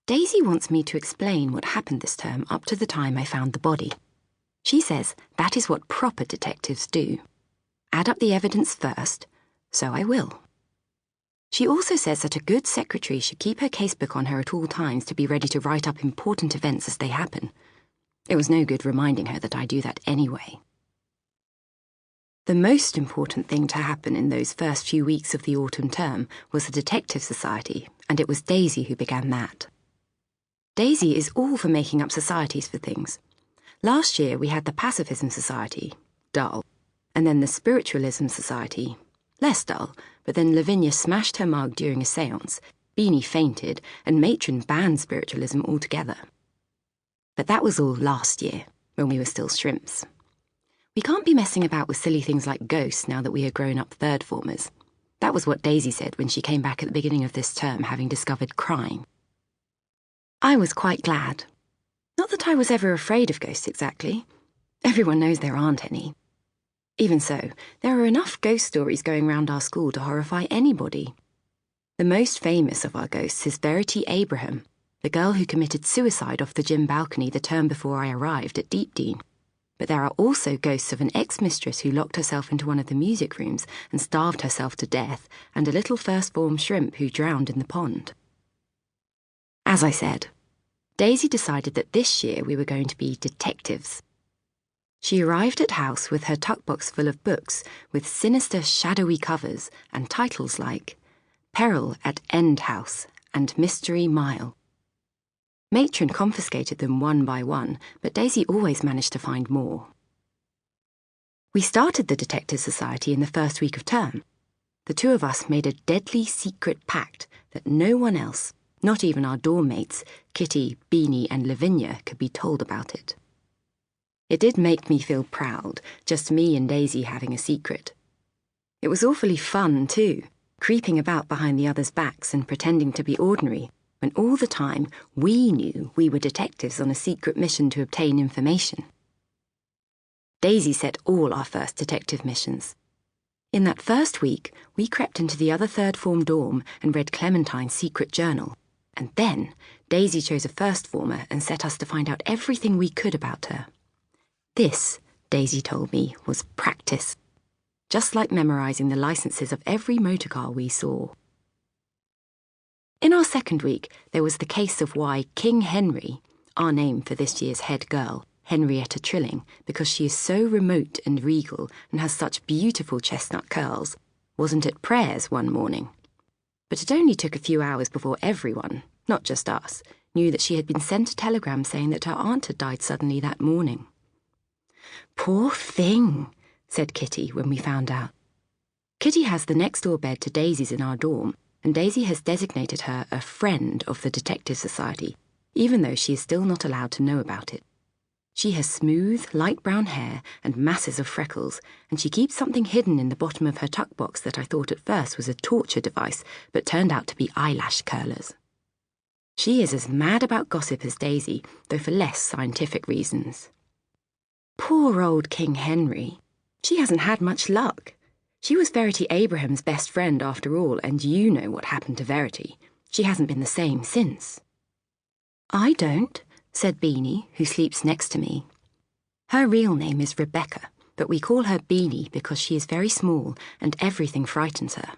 Daisy wants me to explain what happened this term up to the time I found the body. She says that is what proper detectives do. Add up the evidence first, so I will. She also says that a good secretary should keep her casebook on her at all times to be ready to write up important events as they happen. It was no good reminding her that I do that anyway. The most important thing to happen in those first few weeks of the autumn term was the Detective Society, and it was Daisy who began that. Daisy is all for making up societies for things. Last year we had the Pacifism Society, dull, and then the Spiritualism Society, less dull, but then Lavinia smashed her mug during a séance, Beanie fainted, and Matron banned spiritualism altogether. But that was all last year, when we were still shrimps. We can't be messing about with silly things like ghosts now that we are grown-up third-formers. That was what Daisy said when she came back at the beginning of this term, having discovered crime. I was quite glad. Not that I was ever afraid of ghosts exactly. Everyone knows there aren't any. Even so, there are enough ghost stories going round our school to horrify anybody. The most famous of our ghosts is Verity Abraham, the girl who committed suicide off the gym balcony the term before I arrived at Deepdean. But there are also ghosts of an ex-mistress who locked herself into one of the music rooms and starved herself to death, and a little first-form shrimp who drowned in the pond. As I said, Daisy decided that this year we were going to be detectives. She arrived at house with her tuck-box full of books with sinister, shadowy covers and titles like Peril at End House and Mystery Mile. Matron confiscated them one by one, but Daisy always managed to find more. We started the Detective Society in the first week of term. The two of us made a deadly secret pact that no one else, not even our dorm mates, Kitty, Beanie and Lavinia, could be told about it. It did make me feel proud, just me and Daisy having a secret. It was awfully fun, too, creeping about behind the others' backs and pretending to be ordinary, when all the time we knew we were detectives on a secret mission to obtain information. Daisy set all our first detective missions. In that first week, we crept into the other third-form dorm and read Clementine's secret journal. And then Daisy chose a first-former and set us to find out everything we could about her. This, Daisy told me, was practice. Just like memorising the licences of every motorcar we saw. In our second week, there was the case of why King Henry, our name for this year's head girl, Henrietta Trilling, because she is so remote and regal and has such beautiful chestnut curls, wasn't at prayers one morning. But it only took a few hours before everyone, not just us, knew that she had been sent a telegram saying that her aunt had died suddenly that morning. "Poor thing," said Kitty when we found out. Kitty has the next-door bed to Daisy's in our dorm, and Daisy has designated her a friend of the Detective Society, even though she is still not allowed to know about it. She has smooth, light brown hair and masses of freckles, and she keeps something hidden in the bottom of her tuck box that I thought at first was a torture device, but turned out to be eyelash curlers. She is as mad about gossip as Daisy, though for less scientific reasons. Poor old King Henry. She hasn't had much luck. She was Verity Abraham's best friend after all, and you know what happened to Verity. She hasn't been the same since. "I don't," said Beanie, who sleeps next to me. Her real name is Rebecca, but we call her Beanie because she is very small and everything frightens her.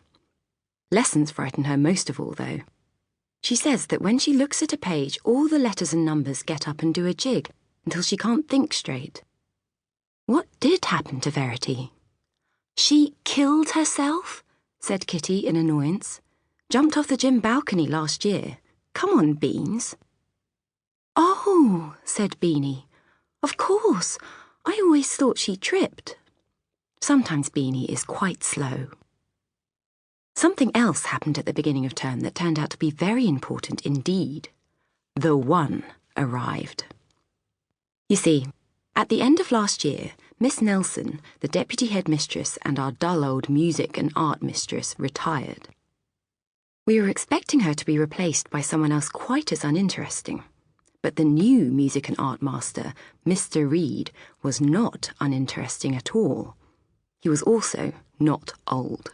Lessons frighten her most of all, though. She says that when she looks at a page, all the letters and numbers get up and do a jig until she can't think straight. What did happen to Verity? "She killed herself," said Kitty in annoyance. "Jumped off the gym balcony last year. Come on, Beans." "Oh," said Beanie. "Of course. I always thought she tripped." Sometimes Beanie is quite slow. Something else happened at the beginning of term that turned out to be very important indeed. The one arrived. You see, at the end of last year, Miss Nelson, the deputy headmistress and our dull old music and art mistress, retired. We were expecting her to be replaced by someone else quite as uninteresting. But the new music and art master, Mr. Reed, was not uninteresting at all. He was also not old.